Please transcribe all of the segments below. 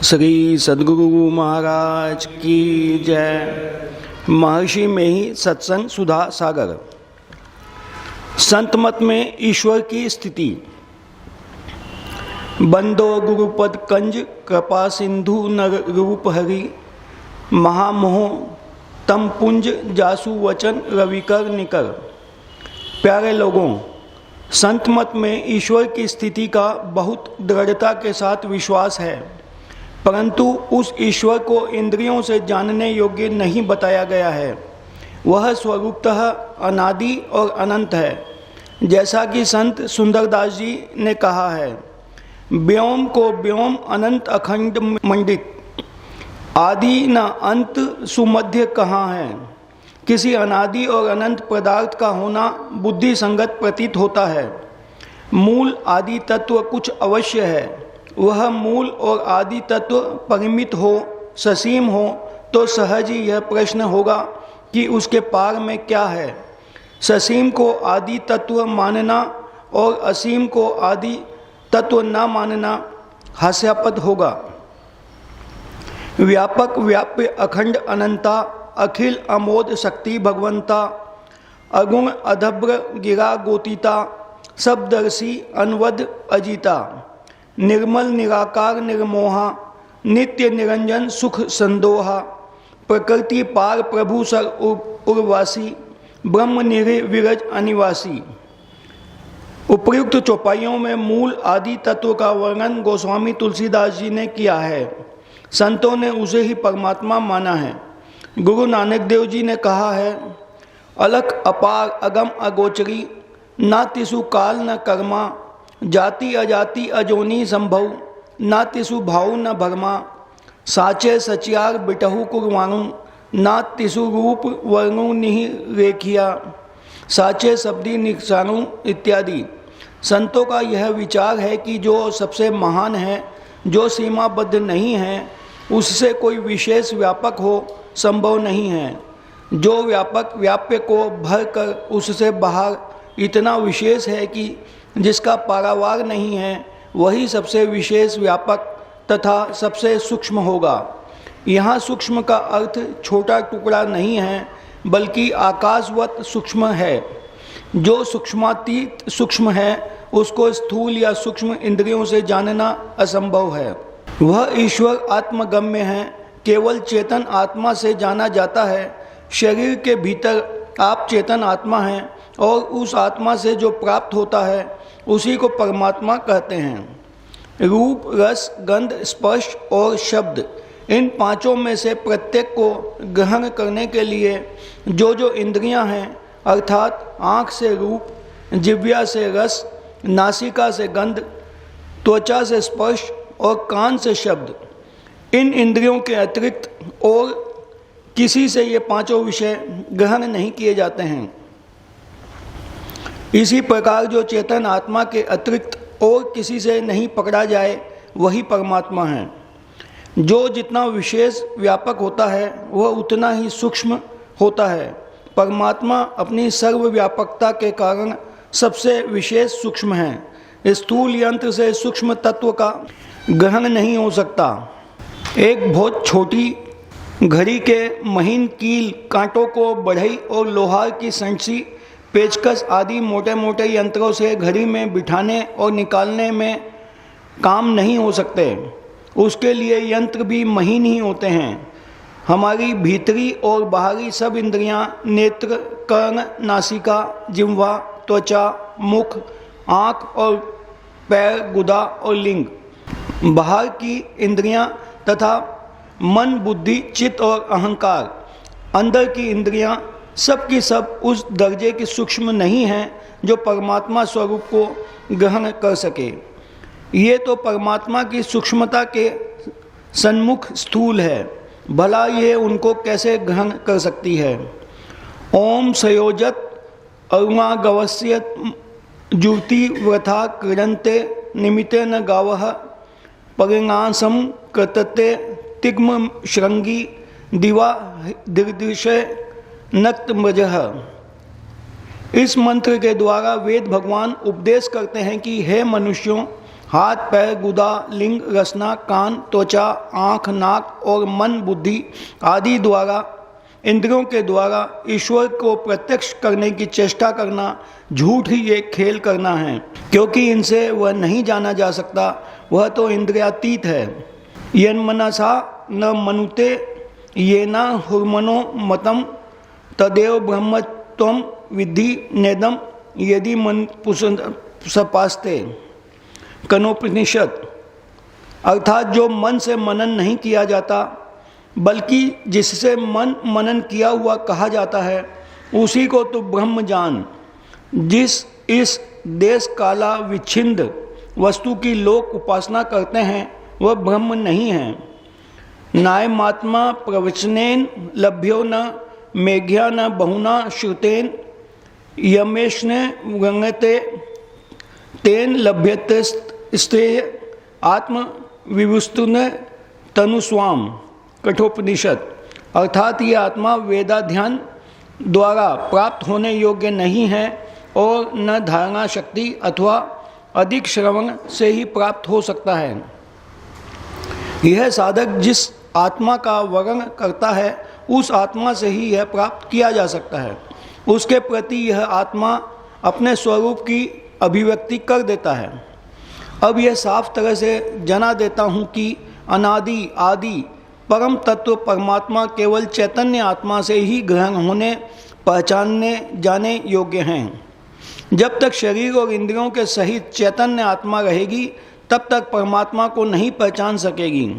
श्री सद्गुरु महाराज की जय। महर्षि में ही सत्संग सुधा सागर। संत मत में ईश्वर की स्थिति। बंदो गुरुपद कंज कृपा सिंधु नर रूप हरि, महामोह तम पुंज जासु वचन रविकर निकर। प्यारे लोगों, संत मत में ईश्वर की स्थिति का बहुत दृढ़ता के साथ विश्वास है, परंतु उस ईश्वर को इंद्रियों से जानने योग्य नहीं बताया गया है। वह स्वरूपतः अनादि और अनंत है, जैसा कि संत सुंदरदास जी ने कहा है। व्योम को व्योम अनंत अखंड मंडित, आदि न अंत सुमध्य कहाँ है। किसी अनादि और अनंत पदार्थ का होना बुद्धि संगत प्रतीत होता है। मूल आदि तत्व कुछ अवश्य है। वह मूल और आदि तत्व परिमित हो, ससीम हो, तो सहज ही यह प्रश्न होगा कि उसके पार में क्या है। ससीम को आदि तत्व मानना और असीम को आदि तत्व न मानना हास्यास्पद होगा। व्यापक व्याप्य अखंड अनंता, अखिल अमोद शक्ति भगवंता, अगुण अधभ्र गिरा गोतीता, सबदर्शी अनवद अजीता, निर्मल निराकार निर्मोहा, नित्य निरंजन सुख संदोहा, प्रकृति पार प्रभु सर उर्वासी, ब्रह्म निरे विरज अनिवासी। उपर्युक्त चौपाइयों में मूल आदि तत्व का वर्णन गोस्वामी तुलसीदास जी ने किया है। संतों ने उसे ही परमात्मा माना है। गुरु नानक देव जी ने कहा है, अलख अपार अगम अगोचरी, ना तिसु काल न कर्मा, जाति अजाति अजोनी संभव, ना तिसु भाव न भरमा, साचे सचियार बिटहु कुरवाणु, ना तिसु रूप वर्णु निहि रेखिया, साचे शब्दी निशाणु इत्यादि। संतों का यह विचार है कि जो सबसे महान है, जो सीमाबद्ध नहीं है, उससे कोई विशेष व्यापक हो संभव नहीं है। जो व्यापक व्याप्य को भर कर उससे बाहर इतना विशेष है कि जिसका पारावार नहीं है, वही सबसे विशेष व्यापक तथा सबसे सूक्ष्म होगा। यहाँ सूक्ष्म का अर्थ छोटा टुकड़ा नहीं है, बल्कि आकाशवत सूक्ष्म है। जो सूक्ष्मातीत सूक्ष्म है, उसको स्थूल या सूक्ष्म इंद्रियों से जानना असंभव है। वह ईश्वर आत्मगम्य है, केवल चेतन आत्मा से जाना जाता है। शरीर के भीतर आप चेतन आत्मा हैं और उस आत्मा से जो प्राप्त होता है उसी को परमात्मा कहते हैं। रूप, रस, गंध, स्पर्श और शब्द, इन पांचों में से प्रत्येक को ग्रहण करने के लिए जो इंद्रियां हैं, अर्थात आँख से रूप, जिह्वा से रस, नासिका से गंध, त्वचा से स्पर्श और कान से शब्द, इन इंद्रियों के अतिरिक्त और किसी से ये पांचों विषय ग्रहण नहीं किए जाते हैं। इसी प्रकार जो चेतन आत्मा के अतिरिक्त और किसी से नहीं पकड़ा जाए, वही परमात्मा है। जो जितना विशेष व्यापक होता है, वह उतना ही सूक्ष्म होता है। परमात्मा अपनी सर्वव्यापकता के कारण सबसे विशेष सूक्ष्म है। स्थूल यंत्र से सूक्ष्म तत्व का ग्रहण नहीं हो सकता। एक बहुत छोटी घड़ी के महीन कील, कांटों को बढ़ई और लोहार की संची, पेचकस आदि मोटे मोटे यंत्रों से घड़ी में बिठाने और निकालने में काम नहीं हो सकते। उसके लिए यंत्र भी महीन ही होते हैं। हमारी भीतरी और बाहरी सब इंद्रियां, नेत्र, कर्ण, नासिका, जिह्वा, त्वचा, मुख, आँख और पैर, गुदा और लिंग, बाहर की इंद्रियां तथा मन, बुद्धि, चित्त और अहंकार, अंदर की इंद्रियां, सब की सब उस दर्जे की सूक्ष्म नहीं हैं जो परमात्मा स्वरूप को ग्रहण कर सके। ये तो परमात्मा की सूक्ष्मता के सन्मुख स्थूल है, भला ये उनको कैसे ग्रहण कर सकती है। ओम संयोजत अरुणागवस्य जुति वृथा क्रीडन्ते, निमित्ते न गावः परिणासम कृतते, तिग्म श्रृंगी दिवा दीर्दृशे नक्त मजह। इस मंत्र के द्वारा वेद भगवान उपदेश करते हैं कि हे मनुष्यों, हाथ, पैर, गुदा, लिंग, रसना, कान, त्वचा, आँख, नाक और मन, बुद्धि आदि द्वारा, इंद्रियों के द्वारा ईश्वर को प्रत्यक्ष करने की चेष्टा करना झूठ ही एक खेल करना है, क्योंकि इनसे वह नहीं जाना जा सकता, वह तो इंद्रियातीत है। यन्मनसा न मनुते येना हुर्मनो मतम तदेव ब्रह्मत्वम विद्धि नेदम यदि मन सपास्ते। कनोपनिषद। अर्थात जो मन से मनन नहीं किया जाता बल्कि जिससे मनन किया हुआ कहा जाता है, उसी को तो ब्रह्म जान। जिस इस देश काला विच्छिन्न वस्तु की लोग उपासना करते हैं वह ब्रह्म नहीं है। नायमात्मा प्रवचनेन लभ्यो न मेघ्या न बहुना श्रुतेन यमेशने गंगते तेन लभ्यते स्तेय आत्म विवस्तुन तनुस्वाम। कठोपनिषद। अर्थात ये आत्मा वेदाध्यान द्वारा प्राप्त होने योग्य नहीं है और न धारणा शक्ति अथवा अधिक श्रवण से ही प्राप्त हो सकता है। यह साधक जिस आत्मा का वर्णन करता है उस आत्मा से ही यह प्राप्त किया जा सकता है। उसके प्रति यह आत्मा अपने स्वरूप की अभिव्यक्ति कर देता है। अब यह साफ तरह से जना देता हूँ कि अनादि आदि परम तत्व परमात्मा केवल चैतन्य आत्मा से ही ग्रहण होने, पहचानने, जाने योग्य हैं। जब तक शरीर और इंद्रियों के सहित चैतन्य आत्मा रहेगी तब तक परमात्मा को नहीं पहचान सकेगी।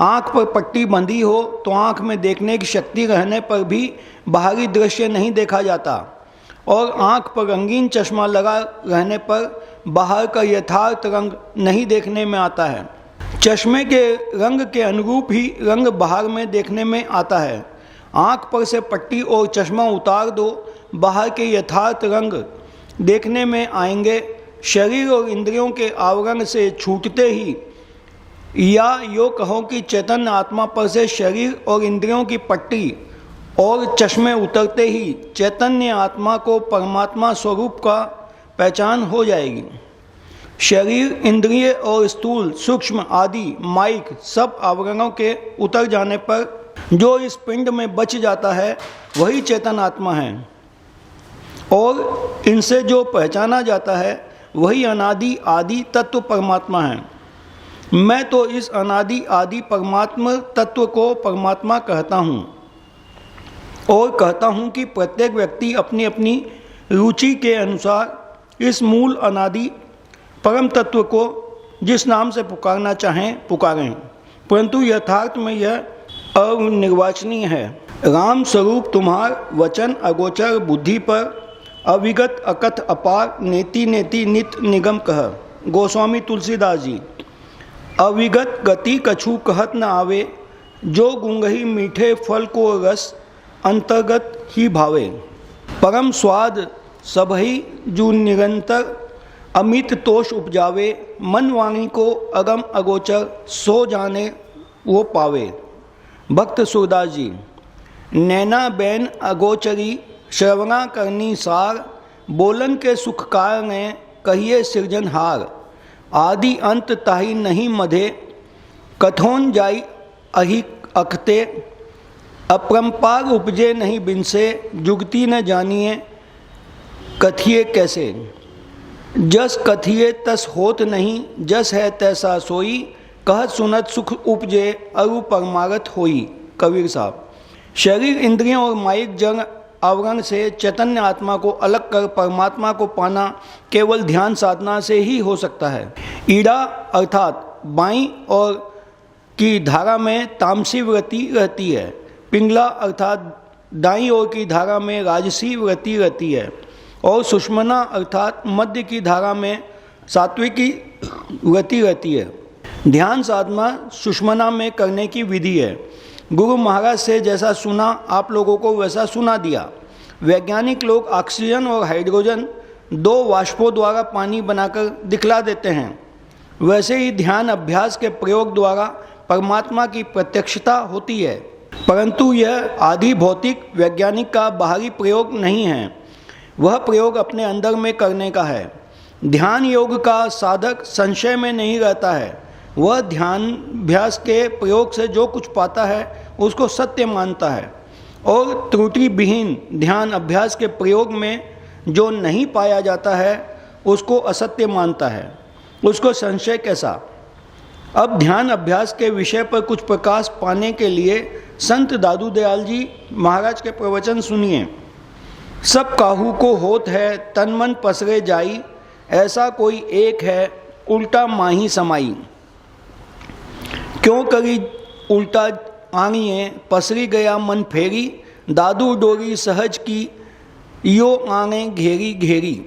आँख पर पट्टी बंधी हो तो आँख में देखने की शक्ति रहने पर भी बाहरी दृश्य नहीं देखा जाता, और आँख पर रंगीन चश्मा लगा रहने पर बाहर का यथार्थ रंग नहीं देखने में आता है। चश्मे के रंग के अनुरूप ही रंग बाहर में देखने में आता है। आँख पर से पट्टी और चश्मा उतार दो, बाहर के यथार्थ रंग देखने में आएंगे। शरीर और इंद्रियों के आवरण से छूटते ही, या यो कहो कि चैतन्य आत्मा पर से शरीर और इंद्रियों की पट्टी और चश्मे उतरते ही चैतन्य आत्मा को परमात्मा स्वरूप का पहचान हो जाएगी। शरीर, इंद्रिय और स्थूल, सूक्ष्म आदि माइक सब आवरणों के उतर जाने पर जो इस पिंड में बच जाता है वही चेतन आत्मा है, और इनसे जो पहचाना जाता है वही अनादि आदि तत्व परमात्मा है। मैं तो इस अनादि आदि परमात्मा तत्व को परमात्मा कहता हूँ, और कहता हूँ कि प्रत्येक व्यक्ति अपनी अपनी रुचि के अनुसार इस मूल अनादि परम तत्व को जिस नाम से पुकारना चाहें पुकारें, परंतु यथार्थ में यह अनिर्वाचनीय है। राम स्वरूप तुम्हार वचन अगोचर बुद्धि पर अविगत अकथ अपार नेति नेति नित निगम कह। गोस्वामी तुलसीदास जी। अविगत गति कछु कहत न आवे, जो गुंगही मीठे फल को रस अंतर्गत ही भावे। परम स्वाद सबही जू निरंतर अमित तोष उपजावे, मन वाणी को अगम अगोचर सो जाने वो पावे। भक्त सूरदास जी। नैना बैन अगोचरी श्रवणा करनी सार, बोलन के सुख कारणे कहिए सृजनहार। आदि अंत ताही नहीं मधे, कथोन जाई अहि अखते। अपरंपार उपजे नहीं बिनसे, जुगती न जानिए कथिए कैसे। जस कथिए तस होत नहीं, जस है तैसा सोई। कहत सुनत सुख उपजे, अरु परमारथ होई। कबीर साहब। शरीर, इंद्रियों और माइक जंग आवरण से चैतन्य आत्मा को अलग कर परमात्मा को पाना केवल ध्यान साधना से ही हो सकता है। ईड़ा अर्थात बाईं और की धारा में तामसी वृत्ति रहती है। पिंगला अर्थात दाईं ओर की धारा में राजसी वृत्ति रहती है, और सुषमना अर्थात मध्य की धारा में सात्विकी वृत्ति रहती है। ध्यान साधना सुषमना में करने की विधि है। गुरु महाराज से जैसा सुना आप लोगों को वैसा सुना दिया। वैज्ञानिक लोग ऑक्सीजन और हाइड्रोजन दो वाष्पों द्वारा पानी बनाकर दिखला देते हैं, वैसे ही ध्यान अभ्यास के प्रयोग द्वारा परमात्मा की प्रत्यक्षता होती है, परंतु यह आदि भौतिक वैज्ञानिक का बाहरी प्रयोग नहीं है, वह प्रयोग अपने अंदर में करने का है। ध्यान योग का साधक संशय में नहीं रहता है। वह ध्यानाभ्यास के प्रयोग से जो कुछ पाता है उसको सत्य मानता है, और त्रुटि विहीन ध्यान अभ्यास के प्रयोग में जो नहीं पाया जाता है उसको असत्य मानता है। उसको संशय कैसा। अब ध्यान अभ्यास के विषय पर कुछ प्रकाश पाने के लिए संत दादू दयाल जी महाराज के प्रवचन सुनिए। सब काहू को होत है तन मन पसरे जाई, ऐसा कोई एक है उल्टा माही समाई। क्यों करी उल्टा आंगिए पसरी गया मन फेरी, दादू डोरी सहज की यो आंगे घेरी घेरी।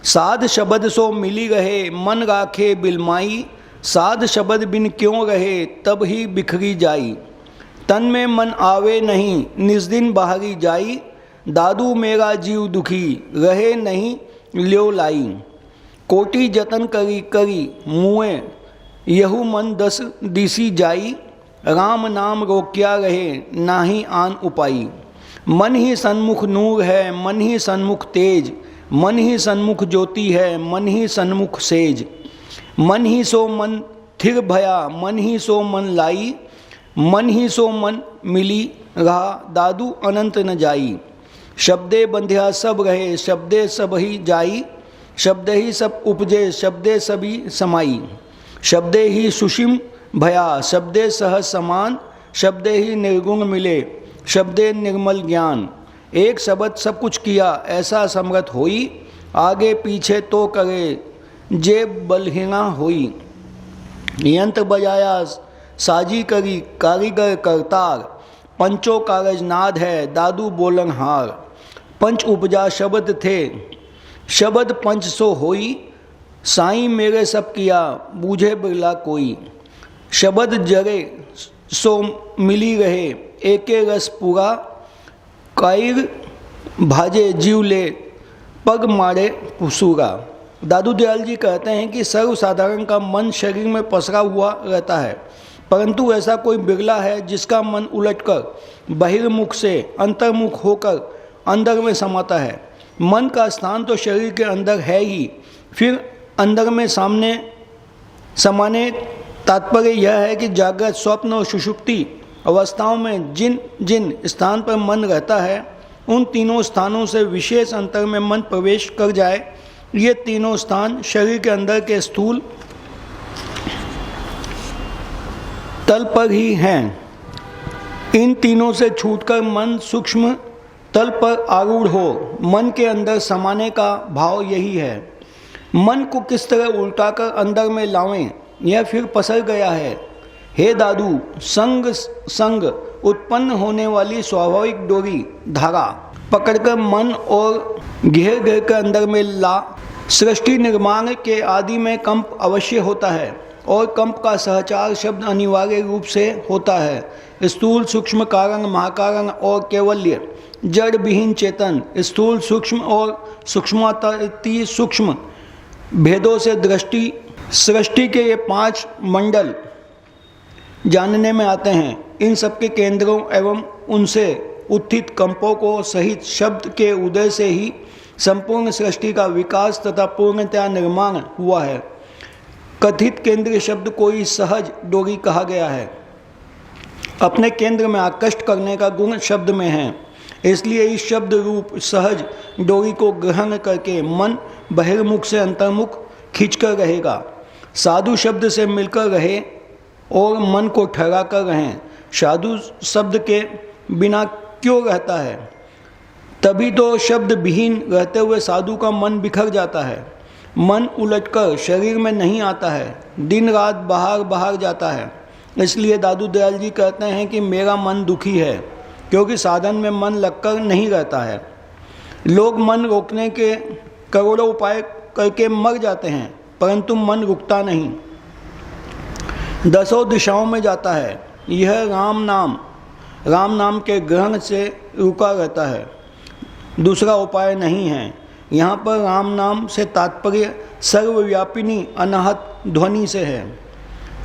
साध शब्द सो मिली रहे मन राखे बिलमाई, साध शब्द बिन क्यों रहे तब ही बिखरी जाई। तन में मन आवे नहीं निज दिन बाहरी जाई, दादू मेरा जीव दुखी रहे नहीं ल्यो लाई। कोटि जतन करी करी मुए यहू मन दस दिसी जाई, राम नाम रोक्या रहे नाही आन उपाई। मन ही सन्मुख नूर है मन ही सन्मुख तेज, मन ही सन्मुख ज्योति है मन ही सन्मुख सेज। मन ही सो मन थिर भया मन ही सो मन लाई, मन ही सो मन मिली रहा दादू अनंत न जाई। शब्दे बंध्या सब रहे शब्दे सब ही जाई, शब्द ही सब उपजे शब्दे सभी समाई। शब्दे ही सुषिम भया शब्दे सहज समान, शब्दे ही निर्गुण मिले शब्दे निर्मल ज्ञान। एक शब्द सब कुछ किया ऐसा समर्थ होई, आगे पीछे तो करे जे बलहीना होई। यंत्र बजाया साजी करी कारीगर करतार, पंचों कारज नाद है दादू बोलन हार। पंच उपजा शब्द थे शब्द पंच सो होई, साईं मेरे सब किया बूझे बिरला कोई। शब्द जरे सो मिली रहे एके रस पूरा, कायर भाजे जीव ले पग मारे पुसूरा। दादू दयाल जी कहते हैं कि सर्वसाधारण का मन शरीर में पसरा हुआ रहता है, परंतु ऐसा कोई बिरला है जिसका मन उलटकर बहिर्मुख से अंतर्मुख होकर अंदर में समाता है। मन का स्थान तो शरीर के अंदर है ही, फिर अंदर में सामने समाने तात्पर्य यह है कि जागृत स्वप्न और सुषुप्ति अवस्थाओं में जिन जिन स्थान पर मन रहता है उन तीनों स्थानों से विशेष अंतर में मन प्रवेश कर जाए। ये तीनों स्थान शरीर के अंदर के स्थूल तल पर ही हैं। इन तीनों से छूटकर मन सूक्ष्म तल पर आरूढ़ हो मन के अंदर समाने का भाव यही है। मन को किस तरह उल्टाकर अंदर में लावें यह फिर पसर गया है। हे दादू, संग संग उत्पन्न होने वाली स्वाभाविक डोरी धारा पकड़कर मन और घेर घेर कर अंदर में ला। सृष्टि निर्माण के आदि में कंप अवश्य होता है और कंप का सहचार शब्द अनिवार्य रूप से होता है। स्थूल सूक्ष्म कारण महाकारण और केवल्य जड़ विहीन चेतन, स्थूल सूक्ष्म और सूक्ष्माति सूक्ष्म भेदों से दृष्टि सृष्टि के ये 5 मंडल जानने में आते हैं। इन सबके केंद्रों एवं उनसे उत्थित कंपों को सहित शब्द के उदय से ही संपूर्ण सृष्टि का विकास तथा पूर्णतया निर्माण हुआ है। कथित केंद्रीय शब्द को ही सहज डोरी कहा गया है। अपने केंद्र में आकृष्ट करने का गुण शब्द में है, इसलिए इस शब्द रूप सहज डोरी को ग्रहण करके मन बहिर्मुख से अंतर्मुख खींचकर रहेगा। साधु शब्द से मिलकर रहे और मन को ठहरा कर रहें। साधु शब्द के बिना क्यों रहता है? तभी तो शब्द विहीन रहते हुए साधु का मन बिखर जाता है। मन उलटकर शरीर में नहीं आता है, दिन रात बाहर बाहर जाता है। इसलिए दादू दयाल जी कहते हैं कि मेरा मन दुखी है, क्योंकि साधन में मन लगकर नहीं रहता है। लोग मन रोकने के करोड़ों उपाय करके मर जाते हैं, परंतु मन रुकता नहीं, 10 दिशाओं में जाता है। यह राम नाम के ग्रहण से रुका रहता है, दूसरा उपाय नहीं है। यहाँ पर राम नाम से तात्पर्य सर्वव्यापिनी अनाहत ध्वनि से है।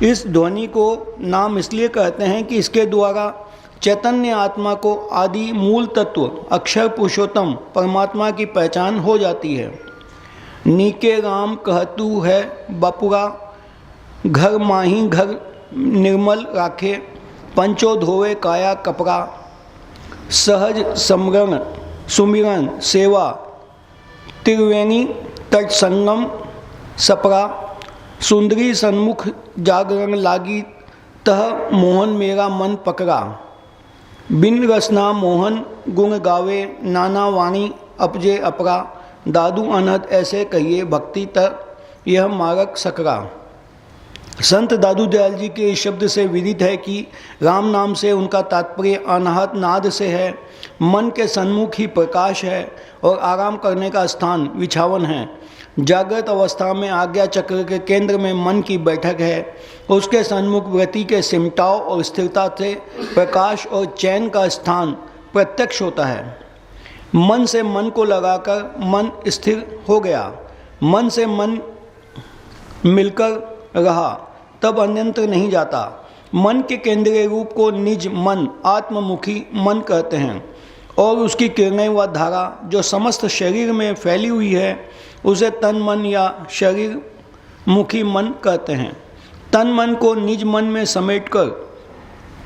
इस ध्वनि को नाम इसलिए कहते हैं कि इसके द्वारा चैतन्य आत्मा को आदि मूल तत्व अक्षर पुरुषोत्तम परमात्मा की पहचान हो जाती है। नीके राम कहतु है बपुरा, घर माही घर निर्मल राखे, पंचो धोवे काया कपड़ा, सहज समरण सुमिरन सेवा, त्रिवेणी तट संगम सपरा, सुंदरी सन्मुख जागरण लागी, तह मोहन मेरा मन पकड़ा, बिन रसना मोहन गुण गावे, नाना वाणी अपजे अपरा, दादू अनहद ऐसे कहिए भक्ति तक यह मार्ग सकरा। संत दादू दयाल जी के इस शब्द से विदित है कि राम नाम से उनका तात्पर्य अनाहत नाद से है, मन के सन्मुख ही प्रकाश है और आराम करने का स्थान विछावन है। जागृत अवस्था में आज्ञा चक्र के केंद्र में मन की बैठक है, उसके सन्मुख वृत्ति के सिमटाव और स्थिरता से प्रकाश और चैन का स्थान प्रत्यक्ष होता है। मन से मन को लगाकर मन स्थिर हो गया, मन से मन मिलकर रहा, तब अन्यंत्र नहीं जाता। मन के केंद्रीय रूप को निज मन आत्ममुखी मन कहते हैं और उसकी किरणें व धारा जो समस्त शरीर में फैली हुई है उसे तन मन या शरीर मुखी मन कहते हैं। तन मन को निज मन में समेटकर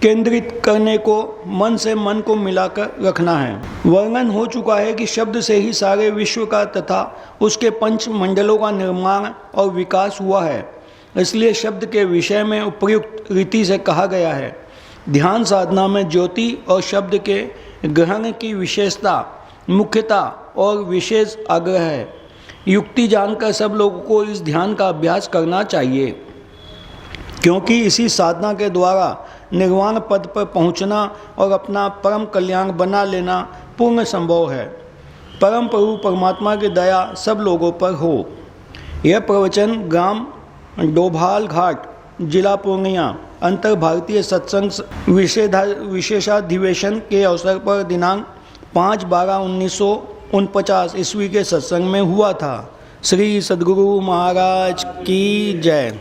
केंद्रित करने को मन से मन को मिलाकर रखना है। वर्णन हो चुका है कि शब्द से ही सारे विश्व का तथा उसके पंच मंडलों का निर्माण और विकास हुआ है, इसलिए शब्द के विषय में उपयुक्त रीति से कहा गया है। ध्यान साधना में ज्योति और शब्द के ग्रहण की विशेषता, मुख्यता और विशेष आग्रह है। युक्ति जानकर सब लोगों को इस ध्यान का अभ्यास करना चाहिए, क्योंकि इसी साधना के द्वारा निर्वाण पद पर पहुंचना और अपना परम कल्याण बना लेना पूर्ण संभव है। परम प्रभु परमात्मा की दया सब लोगों पर हो। यह प्रवचन ग्राम डोभाल घाट, जिला पूर्णिया, अंतर भारतीय सत्संग विशेषाधिवेशन के अवसर पर दिनांक 5/12/1949 ईस्वी के सत्संग में हुआ था। श्री सद्गुरु महाराज की जय।